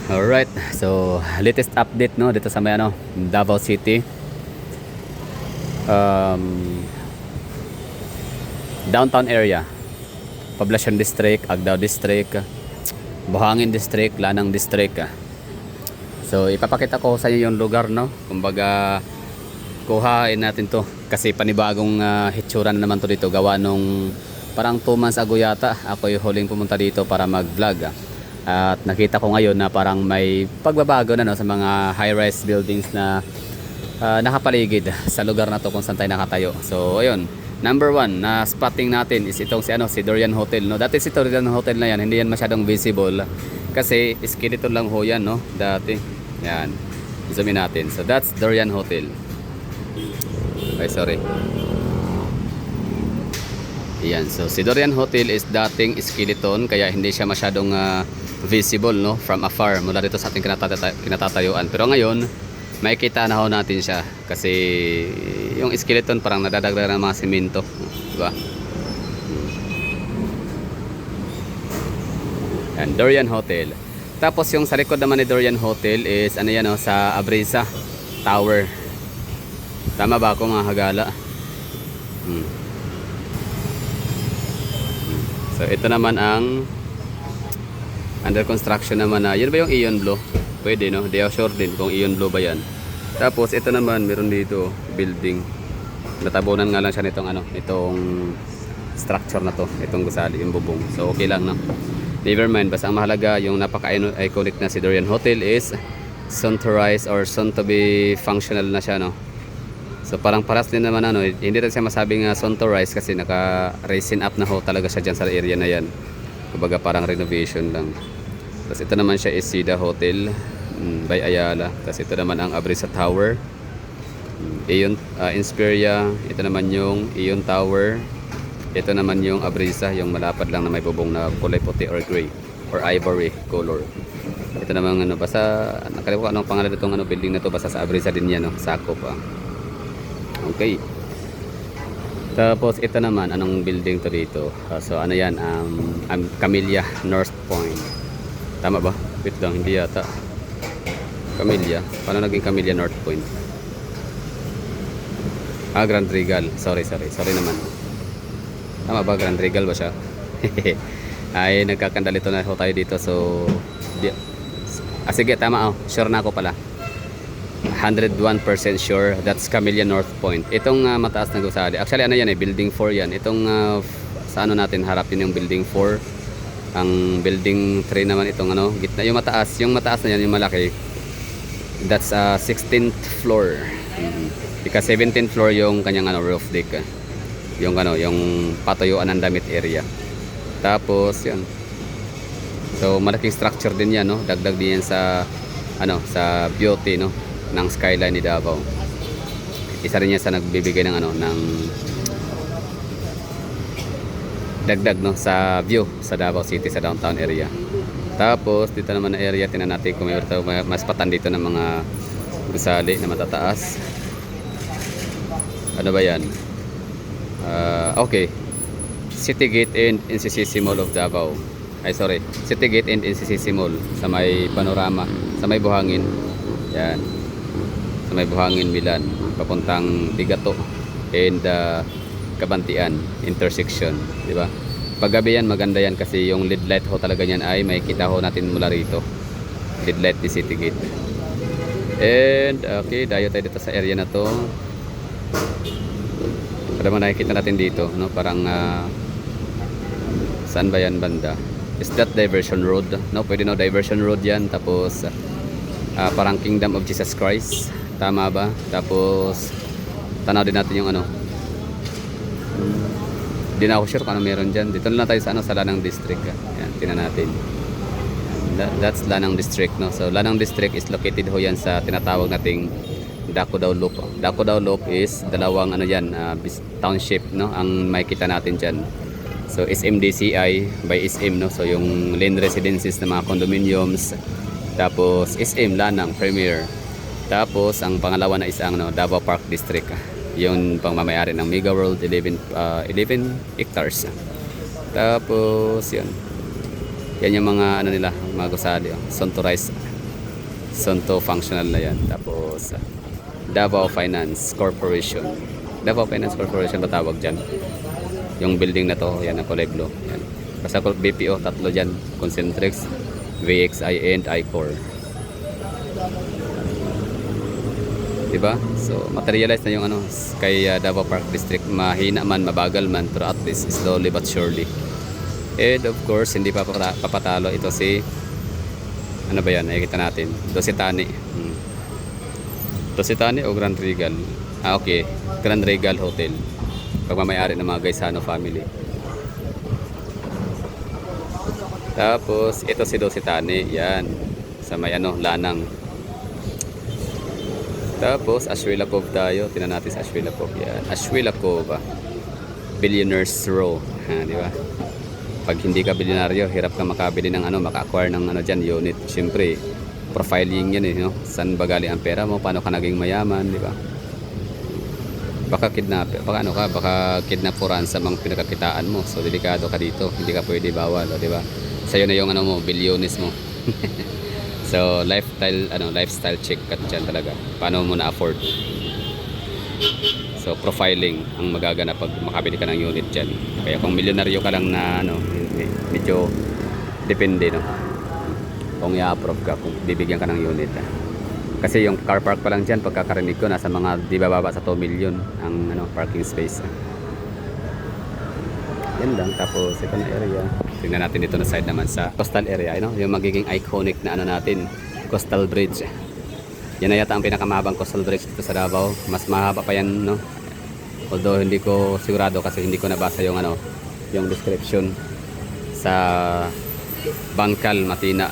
Alright, so latest update no dito sa may Davao City. Um, Downtown area, Poblacion District, Agdao District, Buhangin District, Lanang District. So ipapakita ko sa inyo yung lugar no. Kumbaga kuhain natin to kasi panibagong hitsura na naman to dito gawa nung parang 2 months ago yata ako yung huling pumunta dito para mag-vlog. At nakita ko ngayon na parang may pagbabago na no, sa mga high-rise buildings na nakapaligid sa lugar na to kung saan tayo nakatayo. So ayun, number 1 na spotting natin is itong si Dorian Hotel no. Dati si Dorian Hotel na yan, hindi yan masyadong visible kasi skeleton lang ho yan no, dati. Yan, zoom in natin. So that's Dorian Hotel. Ay sorry. Yan, so si Dorian Hotel is dating skeleton kaya hindi siya masyadong visible no from afar mula dito sa ating kinatatayuan. Pero ngayon makikita na ho natin siya kasi yung skeleton parang nadadagdagan ng mga semento, di ba? And Dorian Hotel. Tapos yung sa likod naman ni Dorian Hotel is ano yan sa Abrisa Tower. Tama ba ako mga hagala? So ito naman ang under construction naman na, yun ba yung Ion Blue? Pwede no, di ako sure din kung Ion Blue ba yan. Tapos ito naman meron dito building. Natabunan nga lang siya nitong itong structure na to, itong gusali, yung bubong. So okay lang no. Never mind, basta ang mahalaga yung napaka-iconic na si Dorian Hotel is soon to rise or soon to be functional na siya no. So parang paras din naman hindi rin siya masabing soon to rise kasi naka-raising up na ho talaga siya dyan sa area na yan. Kumbaga parang renovation lang. Tapos ito naman siya is Sida Hotel by Ayala. Tapos ito naman ang Abrisa Tower, Ion Insperia. Ito naman yung Ion Tower. Ito naman yung Abrisa, yung malapad lang na may bubong na kulay puti or gray or ivory color. Ito naman basta nakalimutan anong pangalan nitong building na to, basta sa Abrisa din yan sakop Okay. Tapos ito naman anong building to dito? So ano yan, Camellia North Point. Tama ba? Wait lang, hindi yata. Camellia, paano naging Camellia North Point? Grand Regal. Sorry naman. Tama ba, Grand Regal ba siya? Ay nagkakandalito na tayo dito. So sige, tama sure na ako pala. 101% sure that's Camellia North Point. Itong mataas na gusali. Actually yan building 4 yan. Itong sa natin harapin yung building 4. Ang building 3 naman itong gitna. Yung mataas na yan, yung malaki. That's 16th floor. Ika 17th floor yung kanyang roof deck. Yung yung patuyuan ng damit area. Tapos yan. So malaking structure din yan no. Dagdag din yan sa sa beauty no ng skyline ni Davao. Isa rin yan sa nagbibigay ng ng dagdag no sa view sa Davao City sa downtown area. Tapos dito naman na area tingnan natin kung may mas patan dito ng mga gusali na matataas. Ano ba yan? Okay. City Gate and NCCC Mall of Davao. Ay sorry, City Gate and NCCC Mall sa may panorama, sa may Buhangin. Yan. Sa may Buhangin Milan papuntang Digato and Kabantian intersection, di ba? Paggabi yan maganda yan kasi yung LED light ho talaga niyan ay makikita ho natin mula rito. LED light ni City Gate. And okay, dayo tayo dito sa area na to. Para mo nakikita natin dito, no? Parang saan ba yan banda? Is that Diversion Road? No, pwede no, Diversion Road yan. Tapos parang Kingdom of Jesus Christ. Tama ba? Tapos tanaw din natin yung hindi na ako sure kung meron dyan. Dito na lang tayo sa Lanang District. Yan, tingnan natin. That's Lanang District, no? So Lanang District is located ho yan sa tinatawag nating Dakudao Loop. Dakudao Loop is dalawang township, no? Ang makikita natin dyan. So SMDCI by SM, no? So yung Lane Residences na mga condominiums. Tapos SM Lanang Premier. Tapos ang pangalawa na is ang Davao Park District. Yung pangmamayari ng Mega World 11 hectares. Tapos yan yung mga nila, mga gusali, soon to rise Sonto functional na yan. Tapos Davao Finance Corporation. Davao Finance Corporation ba tawag dyan? Yung building na to, yan ang kulay blue. Yan. Basta BPO, tatlo dyan. Concentrix, VXI, and I-Core. Diba? So, materialize na yung ano, kay Davao Park District. Mahina man, mabagal man, pero at least slowly but surely. And of course, hindi pa papatalo ito si, ano ba yan, nakikita natin, Dositani. Dositani o Grand Regal? Ah, okay, Grand Regal Hotel. Pagmamayari ng mga Gaisano family. Tapos, ito si Dositani, yan, sa may ano, Lanang. Tapos, Ashwila Cove tayo. Tingnan natin sa Ashwila Cove. Yan. Ashwila Cove. Billionaires Row. Ha, di ba? Pag hindi ka bilyonaryo, hirap ka makabili ng ano, maka-acquire ng ano dyan, unit. Siyempre, profiling yan eh, no? Saan ba galing ang pera mo? Paano ka naging mayaman, di ba? Baka kidnap for ransom ang pinakakitaan mo. So, delikado ka dito. Hindi ka pwede bawal, di ba? Sa'yo na yung ano mo, bilyones mo. So, lifestyle check ka dyan talaga. Paano mo na-afford? So, profiling ang magaganap pag makabili ka ng unit dyan. Kaya kung milyonaryo ka lang na, ano, medyo depende, no? Kung i-approve ka, kung bibigyan ka ng unit. Kasi yung car park pa lang dyan, pagkakarinig ko, nasa mga, di bababa sa 2 million ang ano, parking space. Yan lang. Tapos, ito na area. Tingnan natin dito na side naman sa coastal area, you know? Yung magiging iconic na ano natin, coastal bridge. Yan na yata ang pinakamahabang coastal bridge dito sa Davao. Mas mahaba pa yan, no? Although hindi ko sigurado kasi hindi ko nabasa yung ano, yung description sa Bangkal Matina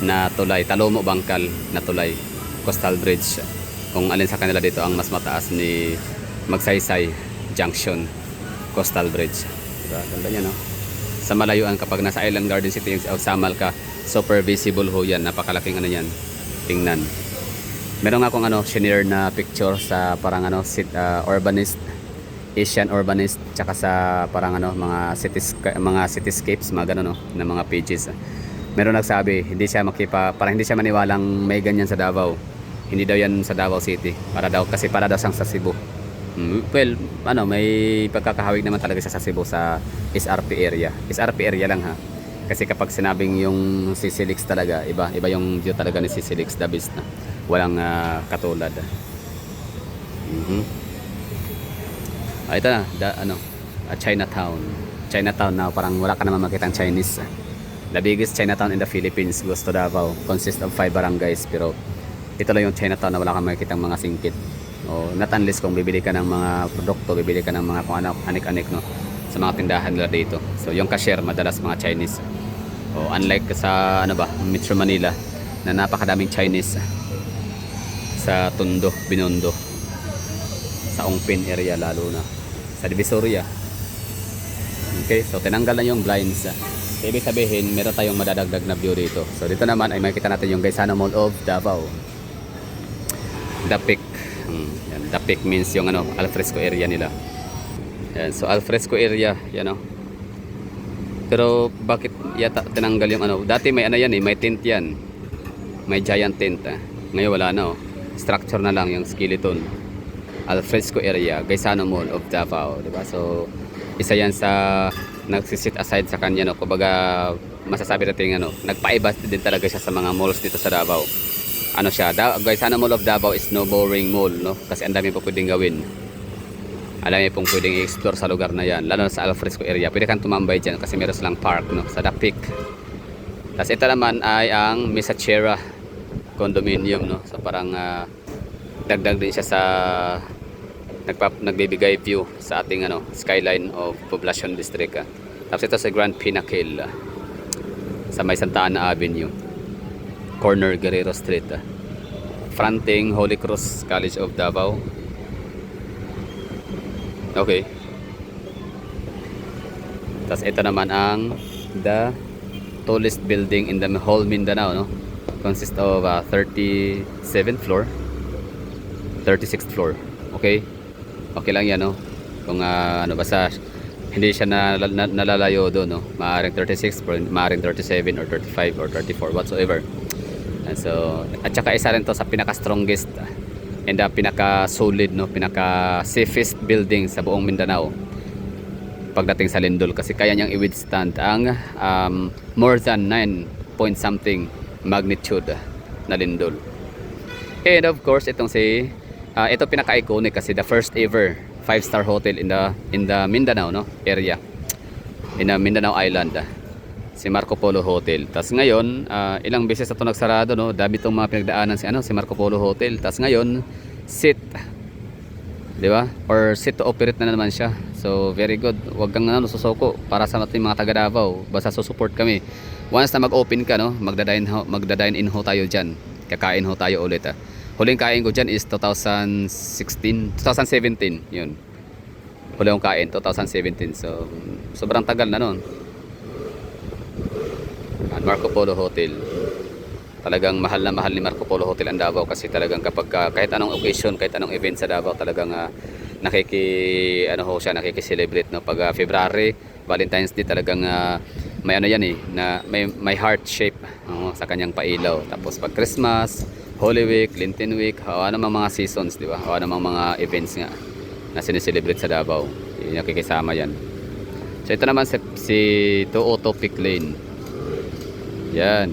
na tulay, Talomo Bangkal na tulay, coastal bridge. Kung alin sa kanila dito ang mas mataas ni Magsaysay Junction Coastal Bridge. Diba? Ganda niya, no? Sa malayuan kapag nasa Island Garden City of Samal ka, super visible ho yan. Napakalaking ano yan. Tingnan. Meron nga akong ano, shinare na picture sa parang ano, urbanist, Asian urbanist, tsaka sa parang ano, mga cityscapes, mga gano'n, no, na mga pages. Meron nagsabi, parang hindi siya maniwalang may ganyan sa Davao. Hindi daw yan sa Davao City. Para daw siyang sa Cebu. Well, ano, may pagkakahawig naman talaga sa Cebu sa SRP area. SRP area lang ha. Kasi kapag sinabing yung Sisilix talaga, iba yung view talaga ni Sisilix, the best na. Walang katulad. Ito na, Chinatown. Chinatown na parang wala ka naman makitang Chinese. The biggest Chinatown in the Philippines, Gusto Davao, consists of 5 barangays, pero ito lang yung Chinatown na wala kang makikitang mga singkit. O not unless kung bibili ka ng mga produkto, bibili ka ng mga kung ano, anik-anik, no, sa mga tindahan nila dito. So yung cashier madalas mga Chinese. O unlike sa ano ba, Metro Manila na napakadaming Chinese sa Tondo, Binondo, sa Ongpin area lalo na, sa Divisoria. Okay, so tinanggal na yung blinds. So, ibig sabihin, meron tayong madadagdag na view dito. So dito naman ay makikita natin yung Gaisano Mall of Davao. The Peak. Yan, The Peak means yung ano, alfresco area nila. Yan, so alfresco area, yan o. Pero bakit yata tinanggal yung ano? Dati may ano yan eh, may tent yan. May giant tent. Ngayon wala na oh. Structure na lang yung skeleton. Alfresco area, Gaisano Mall of Davao, diba? So isa yan sa nagsisit aside sa kanya, no. Kumbaga masasabi natin ano, nagpaiba din talaga siya sa mga malls dito sa Davao. Ano siya, Gaisano Mall of Davao is no boring mall, no? Kasi ang dami po pwedeng gawin. Alam niyo pong pwedeng i-explore sa lugar na yan, lalo na sa alfresco area. Pwede kang tumambay dyan kasi meron silang park, no, sa The Peak. Tapos ito naman ay ang Misachera condominium, no. So parang dagdag din siya sa nagbibigay view sa ating ano, skyline of Poblacion District. Tapos ito sa Grand Pinnacle sa may Santa Ana Avenue, corner Guerrero Street, fronting Holy Cross College of Davao. Okay. Tapos ito naman ang the tallest building in the whole Mindanao, no? Consists of 37th floor, 36th floor. Okay? Okay lang yan, no? Kung ano, basta hindi siya nalalayo doon, no? Maaring 36, maaring 37 or 35 or 34 whatsoever. So, at saka isa rin to sa pinaka-strongest and pinaka-solid, no, pinaka-safest building sa buong Mindanao pagdating sa lindol, kasi kaya niyang i-withstand ang more than 9 point something magnitude na lindol. And of course, itong ito pinaka-iconic kasi the first ever 5-star hotel in the Mindanao, no, area, in the Mindanao Island, si Marco Polo Hotel. Tas ngayon, ilang beses na ito nagsarado, no? Dami itong mga pinagdaanan si Marco Polo Hotel. Tas ngayon, sit, di ba? Or sit to operate na naman siya. So, very good. Huwag kang susoko para sa ating mga taga Davao. Basta susupport kami. Once na mag-open ka, no? Magda-dine in ho tayo dyan. Kakain ho tayo ulit. Huling kain ko dyan is 2017. Yun. Huli akong kain, 2017. So, sobrang tagal na nun. Marco Polo Hotel. Talagang mahal na mahal ni Marco Polo Hotel ang Davao, kasi talagang kapag kahit anong occasion, kahit anong event sa Davao, talagang nakiki-celebrate, no? Pag February, Valentine's Day, talagang may yan na may heart shape sa kanyang pailaw. Tapos pag Christmas, Holy Week, Lenten Week, namang mga seasons, di ba? Namang mga events nga na sineselebrate sa Davao, nakikisama yan. So ito naman si Topic Lane. Yan.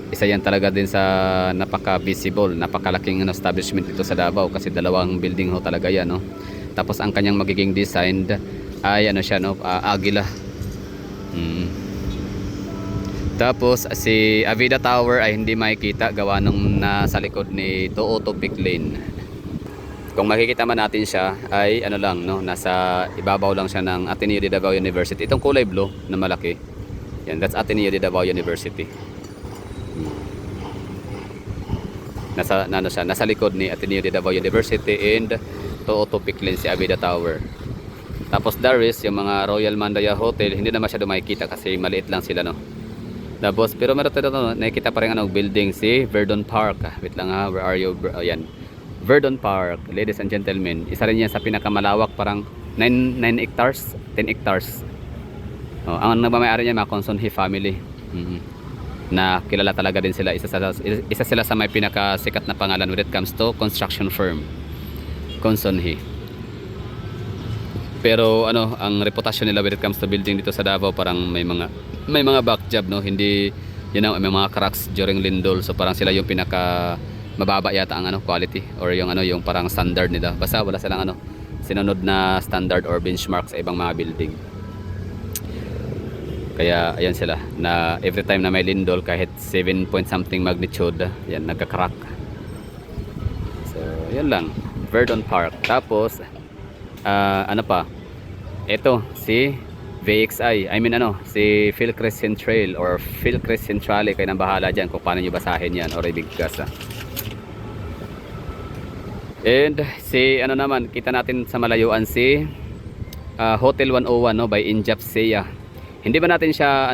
Isa yan talaga din sa napaka-visible, napakalaking establishment dito sa Davao, kasi dalawang building ho talaga yan, no. Tapos ang kanyang magiging design ay siya, no, agila. Tapos si Avida Tower ay hindi makikita, gawa nung nasa likod ni Topic Lane. Kung makikita man natin siya ay lang, no, nasa ibabaw lang siya ng Ateneo de Davao University. Itong kulay blue na malaki, yan, that's Ateneo de Davao University. Nasa likod ni Ateneo de Davao University and Topic Lane si Avida Tower. Tapos Daris, yung mga Royal Mandaya Hotel, hindi na masyado makikita kasi maliit lang sila, no. Tapos pero meron tayo, no, nakikita pa rin building si Verdon Park. Wait lang where are you? Ayan. Verdon Park, ladies and gentlemen. Isa rin yan sa pinakamalawak, parang 9 hectares, 10 hectares. Ang nagmamayari niya mga Consonhi family. Na kilala talaga din sila. Isa sila sa may pinakasikat na pangalan when it comes to construction firm, Consonhi. Pero ang reputasyon nila when it comes to building dito sa Davao, parang may mga back job, no. Hindi may mga cracks during lindol. So parang sila yung pinaka mababa yata ang quality or yung parang standard nila. Basta wala silang sinunod na standard or benchmark sa ibang mga building. Kaya ayan sila, na every time na may lindol, kahit 7 point something magnitude, yan, nagka-crack. So yan lang, Verdon Park. Tapos ito si VXI, si Philcrest Central or Philcrest Centrale. Kayo nang bahala dyan kung paano nyo basahin yan, or ibigkas. And si naman, kita natin sa malayuan si Hotel 101, no, by Injap Seya. Hindi man siya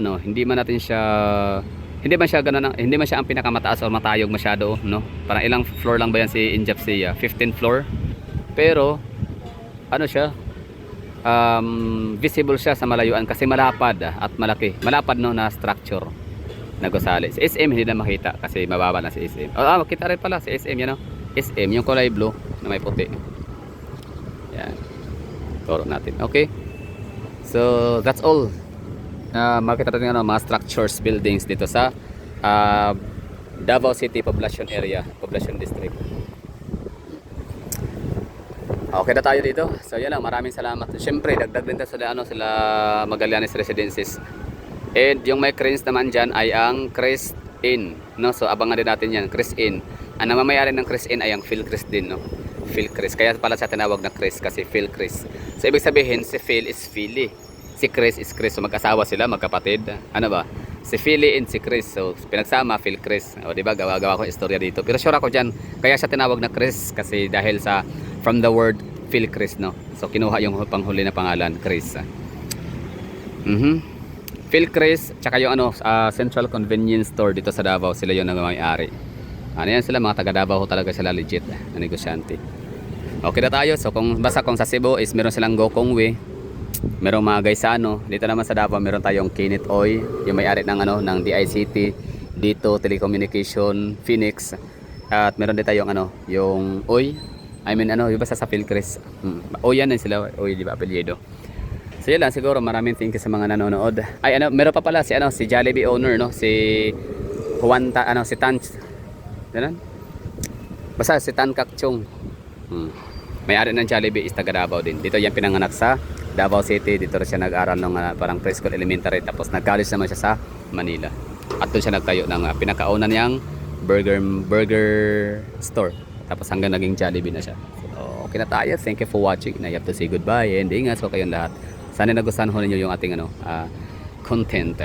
ang pinakamataas o matayog masyado, no. Parang ilang floor lang ba yan si Injap Seya? 15 floor. Pero siya, visible siya sa malayuan kasi malapad at malaki. Malapad, no, na structure na gusali. Si SM hindi na makita kasi mababa na si SM. Makita rin pala si SM, yan, no. SM, yung kulay blue na may puti. Yan. Turo natin. Okay. So, that's all. Makita natin mga structures, buildings dito sa Davao City Population Area, Population District. Okay na tayo dito. So yan lang, maraming salamat. Siyempre, dagdag din sila Magallanes Residences. And yung may cranes naman dyan ay ang Crest Inn, no? So abangan din natin yan, Crest Inn. Ang namamayari ng Crest Inn ay ang Philcrest din, no? Philcrest. Kaya pala siya tinawag na Crest kasi Philcrest. So ibig sabihin, si Phil is Philly, si Chris is Chris. So magkasawa sila, magkapatid. Si Philly and si Chris. So pinagsama, Philcrest. O diba, gawa ko istorya dito. Pero sure ako dyan, kaya siya tinawag na Chris kasi dahil sa from the word Philcrest, no. So kinuha yung panghuli na pangalan, Chris. Philcrest, tsaka yung Central Convenience Store dito sa Davao, sila yung nagmamay-ari. Yan sila, mga taga Davao talaga sila, legit na negosyante. Okay na tayo. So kung sa Cebu is meron silang Gokong Way, merong mga Gaisano. Dito naman sa Davao meron tayong Kenneth Oy, yung may-ari ng DICT, dito Telecommunication Phoenix. At meron din tayong ano, yung Oy. I mean ano, yung basta sa Philcris. Oy yan din sila, Oy di ba apelyido. So yun lang siguro, maraming thank you sa mga nanonood. Ay ano, meron pa pala si ano, si Jollibee owner no, si Juan ano, si Tan. Ganun. Basta si Tan Kakchong. May-ari ng Jollibee is taga Davao din. Dito yan pinanganak sa Davao City. Dito rin siya nag-aral ng parang preschool elementary. Tapos nag-college naman siya sa Manila. At doon siya nagtayo ng pinakauna niyang burger store. Tapos hanggang naging Jollibee na siya. So, okay na tayo. Thank you for watching. I have to say goodbye and ingat so kayong lahat. Sana nagustuhan ho ninyo yung ating content.